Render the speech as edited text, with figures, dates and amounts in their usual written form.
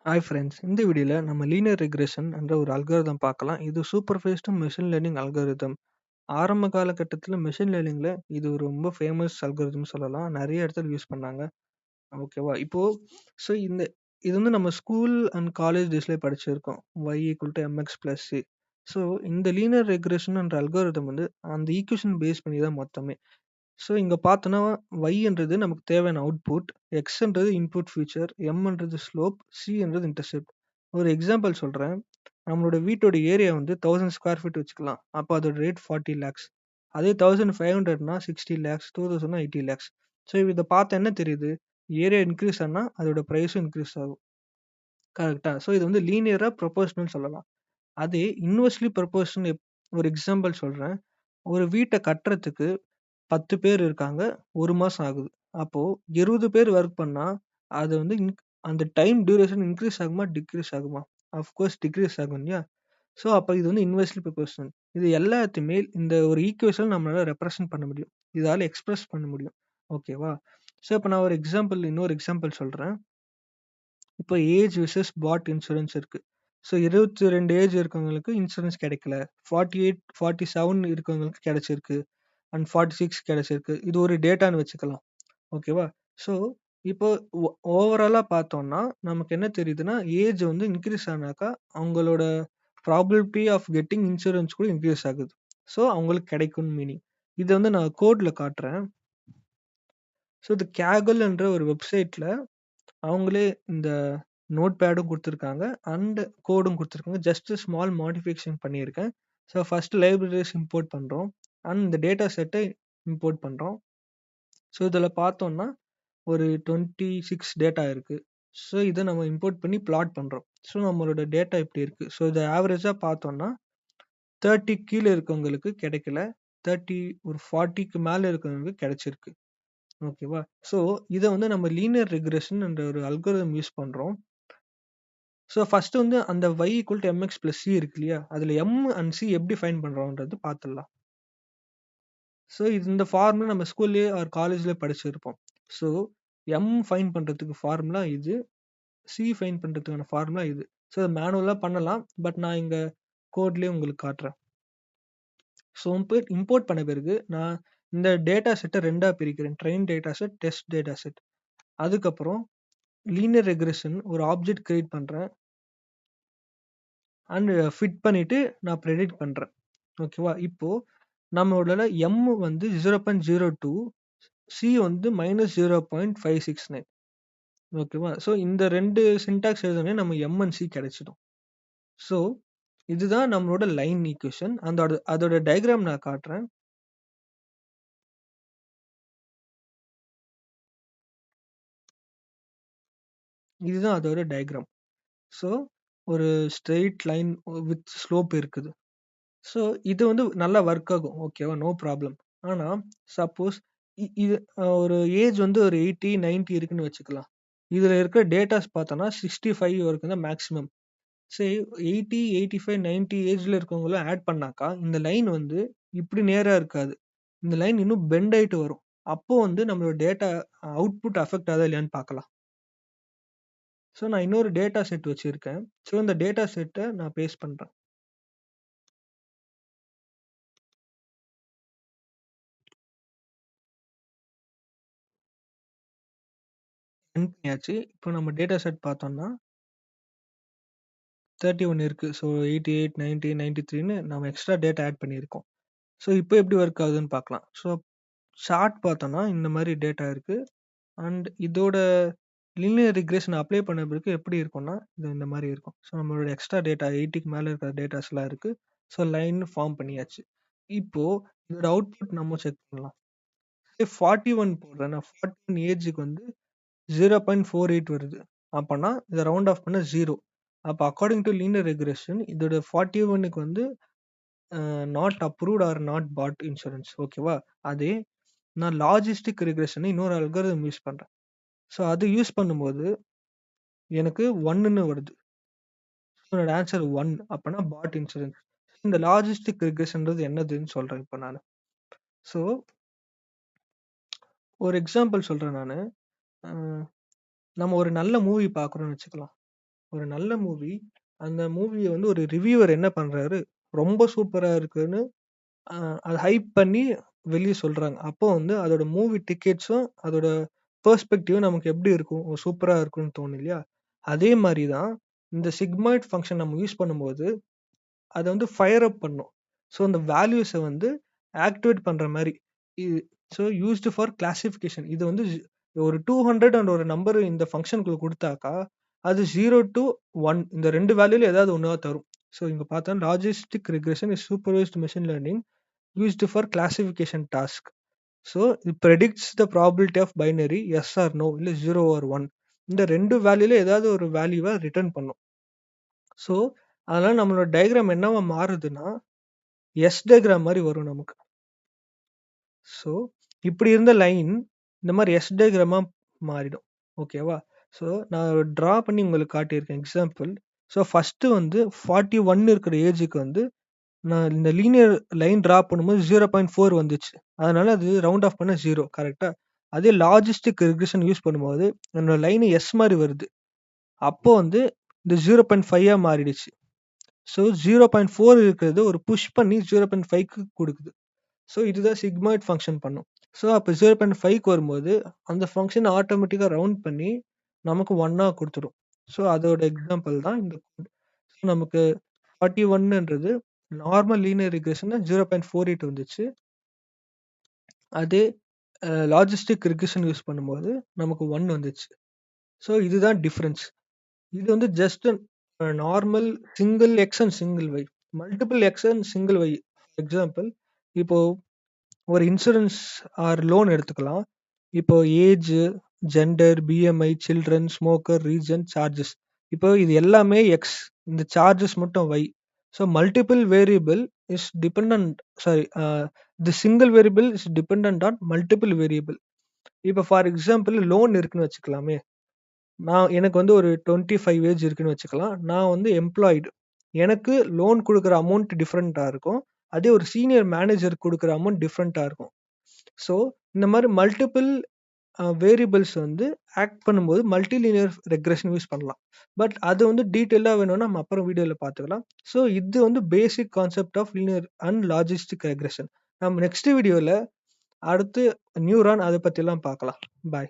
Hi friends, இந்த வீடியோல நம்ம லீனியர் ரெக்ரெஷன் என்ற ஒரு அல்காரிதம் பார்க்கலாம். இது சூப்பர்வைஸ்டு மெஷின் லேர்னிங் அல்காரிதம். ஆரம்ப காலகட்டத்தில மெஷின் லேர்னிங்ல இது ஒரு ரொம்ப ஃபேமஸ் அல்காரிதம் சொல்லலாம். நிறைய இடத்துல யூஸ் பண்ணாங்க. ஓகேவா? இப்போ இந்த இது வந்து நம்ம ஸ்கூல் அண்ட் காலேஜ் டேஸ்லயே படிச்சிருக்கோம். y mx plus c. So இந்த லீனியர் ரெக்ரெஷன் என்ற அல்காரிதம் வந்து அந்த ஈக்குவேஷன் பேஸ் பண்ணி தான் மொத்தமே. இங்க பார்த்தோன்னா, y நமக்கு தேவையான அவுட்புட், xன்றது இன்புட் ஃபியூச்சர், mன்றது ஸ்லோப், cன்றது இன்டர்செப்ட். ஒரு எக்ஸாம்பிள் சொல்றேன். நம்மளோட வீட்டோட ஏரியா வந்து 1000 ஸ்கொயர் ஃபீட் வச்சுக்கலாம். அப்போ அதோட ரேட் 40 லேக்ஸ். அதே 1500னா 60 லேக்ஸ், 2000னா 80 லேக்ஸ். இத பார்த்தா என்ன தெரியுது? ஏரியா இன்க்ரீஸ் ஆனா அதோட பிரைஸும் இன்க்ரீஸ் ஆகும். கரெக்ட்டா? இது வந்து லீனியரா ப்ரொபோர்ஷனல் சொல்லலாம். அதே இன்வெர்ஸ்லி ப்ரொபோர்ஷனல் ஒரு எக்ஸாம்பிள் சொல்றேன். ஒரு வீட்ட கட்டுறதுக்கு 10 பேர் இருக்காங்க. 1 மாசம் ஆகுது. அப்போ 20 பேர் ஒர்க் பண்ணா, அது வந்து அந்த டைம் டியூரேஷன் இன்கிரீஸ் ஆகுமா? டிக்ரீஸ் ஆகுமா? ஆஃப்கோர்ஸ் டிக்ரீஸ் ஆகும் இல்லையா? அப்ப இது வந்து இன்வெர்ஸ்லி ப்ரொபோர்ஷனல். இது எல்லாத்தையுமே இந்த ஒரு ஈக்குவேஷன் நம்மளால ரெப்ரசன்ட் பண்ண முடியும். இதால எக்ஸ்பிரஸ் பண்ண முடியும். ஓகேவா? இப்ப நான் இன்னொரு எக்ஸாம்பிள் சொல்றேன். இப்போ ஏஜ் விசஸ் பாட் இன்சூரன்ஸ் இருக்கு. 22 ஏஜ் இருக்கவங்களுக்கு இன்சூரன்ஸ் கிடைக்கல. 48, 47 இருக்கவங்களுக்கு கிடைச்சிருக்கு. அண்ட் 46 கிடைச்சிருக்கு. இது ஒரு டேட்டான்னு வச்சுக்கலாம். ஓகேவா? ஸோ, இப்போ ஓவராலா பார்த்தோம்னா, நமக்கு என்ன தெரியுதுன்னா, ஏஜ் வந்து இன்க்ரீஸ் ஆனாக்கா, அவங்களோட ப்ராபபிலிட்டி ஆஃப் கெட்டிங் இன்சூரன்ஸ் கூட இன்க்ரீஸ் ஆகுது. அவங்களுக்கு கிடைக்கும்னு மீனிங். இத வந்து நான் கோட்ல காட்டுறேன். இது Kaggle என்ற ஒரு வெப்சைட்ல அவங்களே இந்த நோட் பேடும் குடுத்துருக்காங்க. அண்ட் கோடும் குடுத்துருக்காங்க. ஜஸ்ட் ஸ்மால் மாடிஃபிகேஷன் பண்ணியிருக்கேன். ஃபர்ஸ்ட் லைப்ரரிஸ் இம்போர்ட் பண்றோம். அண்ட் இந்த டேட்டா செட்ட இம்போர்ட் பண்றோம். இதில பார்த்தோம்னா, ஒரு 26 டேட்டா இருக்கு. இத நம்ம இம்போர்ட் பண்ணி பிளாட் பண்றோம். நம்மளோட டேட்டா இப்படி இருக்கு. இத ஆவரேஜா பார்த்தோம்னா, 30 கீழ இருக்கவங்களுக்கு கிடைக்கல. 30 ஒரு 40க்கு மேல இருக்கவங்களுக்கு கிடைச்சிருக்கு. ஓகேவா? இத வந்து நம்ம லீனியர் ரெக்ரெஷன் என்ற ஒரு அல்காரிதம் யூஸ் பண்றோம். ஃபர்ஸ்ட் வந்து அந்த y mx plus c இருக்கு இல்லையா? அதுல m அண்ட் c எப்படி ஃபைண்ட் பண்றோம்ன்றது பார்த்துடலாம். இந்த ஃபார்முலா நம்ம ஸ்கூல்லயே ஆர் காலேஜ்ல படிச்சிருப்போம். ஸோ m ஃபைண்ட் பண்றதுக்கு ஃபார்முலா இது. c ஃபைண்ட் பண்றதுக்கான ஃபார்முலா இது. மேனுவலா பண்ணலாம். பட் நான் இங்க கோட்லயே உங்களுக்கு காட்டுறேன். இம்போர்ட் பண்ண பிறகு நான் இந்த டேட்டா செட்ட 2ஆ பிரிக்கிறேன். Train data set, test data set. அதுக்கப்புறம் லீனியர் ரெக்ரெஷன் ஒரு ஆப்ஜெக்ட் கிரியேட் பண்றேன். அண்ட் ஃபிட் பண்ணிட்டு நான் பிரெடிக்ட் பண்றேன். ஓகேவா? இப்போ நம்மளோட m வந்து 0.02, c வந்து -0.569. ஓகேவா? இந்த 2 சின்டாக்ஸ் எழுதுனே நம்ம m அண்ட் c கிடைச்சிடும். ஸோ இதுதான் நம்மளோட லைன் ஈக்குவேஷன். அதோட டயகிராம் நான் காட்டுறேன். இதுதான் அதோட டயகிராம். ஸோ ஒரு ஸ்ட்ரெய்ட் லைன் வித் ஸ்லோப் இருக்குது. இது வந்து நல்லா ஒர்க் ஆகும். ஓகேவா? No problem. ஆனா சப்போஸ் இது ஒரு ஏஜ் வந்து ஒரு 80, 90 இருக்குன்னு வச்சுக்கலாம். இதுல இருக்கிற டேட்டாஸ் பார்த்தோம்னா 65 வரைக்கும் தான் மேக்ஸிமம். சரி, 80, 85, 90 ஏஜ்ல இருக்கவங்களும் ஆட் பண்ணாக்கா, இந்த லைன் வந்து இப்படி நேரா இருக்காது. இந்த லைன் இன்னும் பெண்ட் ஆயிட்டு வரும். அப்போ வந்து நம்மளோட டேட்டா அவுட்புட் அஃபெக்ட் ஆகுதா இல்லையான்னு பார்க்கலாம். நான் இன்னொரு டேட்டா செட் வச்சிருக்கேன். இந்த டேட்டா செட்ட நான் பேஸ்ட் பண்றேன். ரன் பண்ணியாச்சு. இப்போ நம்ம டேட்டா செட் பார்த்தோம்னா 31 இருக்கு. 88, 90, 93ன்னு நம்ம எக்ஸ்ட்ரா டேட்டா ஆட் பண்ணியிருக்கோம். இப்போ எப்படி ஒர்க் ஆகுதுன்னு பார்க்கலாம். சார்ட் பார்த்தோம்னா இந்த மாரி டேட்டா இருக்கு. அண்ட் இதோட லீனியர் ரிக்ரெஷன் அப்ளை பண்ண பிறகு எப்படி இருக்கும்னா, இது இந்த மாரி இருக்கும். நம்மளோட எக்ஸ்ட்ரா டேட்டா 80க்கு மேல இருக்கிற டேட்டாஸ்லாம் இருக்கு. லைன் ஃபார்ம் பண்ணியாச்சு. இப்போ இதோட அவுட்புட் நம்ம செக் பண்ணலாம். 41 போடுறேன். நான் 41 ஏஜ்க்கு வந்து 0.48 வருது. அப்பன்னா இத ரவுண்ட் ஆஃப் பண்ணா 0. அப்ப அக்கார்டிங் டூ லீனியர் ரெக்ரெஷன் இதோட 41க்கு வந்து not approved or not bought insurance. ஓகேவா? அதே நான் லாஜிஸ்டிக் ரெக்ரெஷன் இன்னொரு அல்காரிதம் யூஸ் பண்றேன். அது யூஸ் பண்ணும்போது எனக்கு 1ன்னு வருது. என்னோட ஆன்சர் 1 அப்பன்னா பாட் இன்சூரன்ஸ். இந்த லாஜிஸ்டிக் ரெக்ரெஷன்றது என்னதுன்னு சொல்றேன் இப்ப நானு. ஸோ ஒரு எக்ஸாம்பிள் சொல்றேன் நானு. அ நம்ம ஒரு நல்ல மூவி பார்க்குறோம்னு வச்சுக்கலாம். ஒரு நல்ல மூவி. அந்த மூவிய வந்து ஒரு ரிவ்யூவர் என்ன பண்றாரு, ரொம்ப சூப்பரா இருக்குன்னு அ அத ஹைப் பண்ணி வெளிய சொல்றாங்க. அப்போ வந்து அதோட மூவி டிக்கெட்ஸும், அதோட பெர்ஸ்பெக்டிவும் நமக்கு எப்படி இருக்கும்? ஓ! சூப்பரா இருக்கும்னு தோணும் இல்லையா? அதே மாரி தான் இந்த சிக்மாய்ட் ஃபங்ஷன் நம்ம யூஸ் பண்ணும்போது, அத வந்து ஃபயர் அப் பண்ணும். ஸோ அந்த வேல்யூஸ வந்து ஆக்டிவேட் பண்ற மாரி. இது ஸோ யூஸ்டு ஃபார் கிளாசிஃபிகேஷன். இது வந்து ஒரு 200 அண்ட் ஒரு நம்பர் இந்த ஃபங்ஷனுக்குள்ள குடுத்தாக்கா, அது 0 டூ 1 இந்த 2 வேல்யூல ஏதாவது ஒண்ணா தரும். ஸோ இங்க பார்த்தா logistic regression is supervised machine learning used for classification task. So it predicts the probability of binary yes or no இல்ல 0 ஆர் 1. இந்த 2 வேல்யூல ஏதாவது ஒரு வேல்யூவ ரிட்டர்ன் பண்ணும். ஸோ அதனால நம்மளோட டயகிராம் என்னவா மாறுதுன்னா, எஸ் டயகிராம் மாரி வரும் நமக்கு. ஸோ இப்படி இருந்த லைன் இந்த மாரி எஸ் டயகிராமா மாறிடும். ஓகேவா? ஸோ நான் டிரா பண்ணி உங்களுக்கு காட்டியிருக்கேன் எக்ஸாம்பிள். ஸோ ஃபர்ஸ்ட்டு வந்து 41 இருக்கிற ஏஜுக்கு வந்து நான் இந்த லீனியர் லைன் டிரா பண்ணும்போது 0.4 வந்துச்சு. அதனால அது ரவுண்ட் ஆஃப் பண்ணா 0 கரெக்ட்டா? அதே லாஜிஸ்டிக் ரிக்ரெஷன் யூஸ் பண்ணும்போது என்னோட லைன் எஸ் மாரி வருது. அப்போ வந்து இந்த 0.5ஆ மாறிடுச்சு. ஸோ 0.4 இருக்கிறது ஒரு புஷ் பண்ணி 0.5க்கு குடுக்குது. ஸோ இதுதான் சிக்மாய்ட் ஃபங்ஷன் பண்ணும். ஸோ அப்ப 0.5க்கு வரும்போது அந்த ஃபங்ஷன் ஆட்டோமேட்டிக்கா ரவுண்ட் பண்ணி நமக்கு 1ஆ குடுத்துடும். ஸோ அதோட எக்ஸாம்பிள் தான் இந்த கோட். ஸோ நமக்கு 41ன்றது நார்மல் லீனியர் ரிக்ரெஷன்னா 0.48 வந்துச்சு. அதே லாஜிஸ்டிக் ரிக்ரெஷன் யூஸ் பண்ணும்போது நமக்கு 1 வந்துச்சு. ஸோ இதுதான் டிஃபரன்ஸ். இது வந்து just normal single X and single Y. Multiple X and single Y. For example இப்போ ஒரு இன்சூரன்ஸ் ஆர் லோன் எடுத்துக்கலாம். இப்போ age, gender, BMI, children, smoker, region, charges. இப்போ இது எல்லாமே எக்ஸ். இந்த சார்ஜஸ் மட்டும் Y. So multiple variable is dependent sorry the single variable is dependent on multiple variable. இப்போ ஃபார் எக்ஸாம்பிள் லோன் இருக்குன்னு வச்சுக்கலாமே. எனக்கு வந்து ஒரு 25 ஏஜ் இருக்குன்னு வச்சுக்கலாம். நான் வந்து எம்ப்ளாய்டு. எனக்கு லோன் குடுக்குற அமௌண்ட் டிஃபரெண்ட்டா இருக்கும். அதே ஒரு சீனியர் மேனேஜருக்கு குடுக்குற அமௌண்ட் டிஃபரெண்ட்டா இருக்கும். ஸோ இந்த மாரி மல்டிபிள் வேரியபிள்ஸ் வந்து ஆக்ட் பண்ணும்போது மல்டி லீனியர் ரெக்ரெஷன் யூஸ் பண்ணலாம். பட் அது வந்து டீட்டெயிலா வேணும்னா நம்ம அப்புறம் வீடியோல பார்த்துக்கலாம். ஸோ இது வந்து basic concept of linear and logistic regression. நம்ம நெக்ஸ்ட் வீடியோல அடுத்து நியூரான் அத பத்திலாம் பார்க்கலாம். பாய்.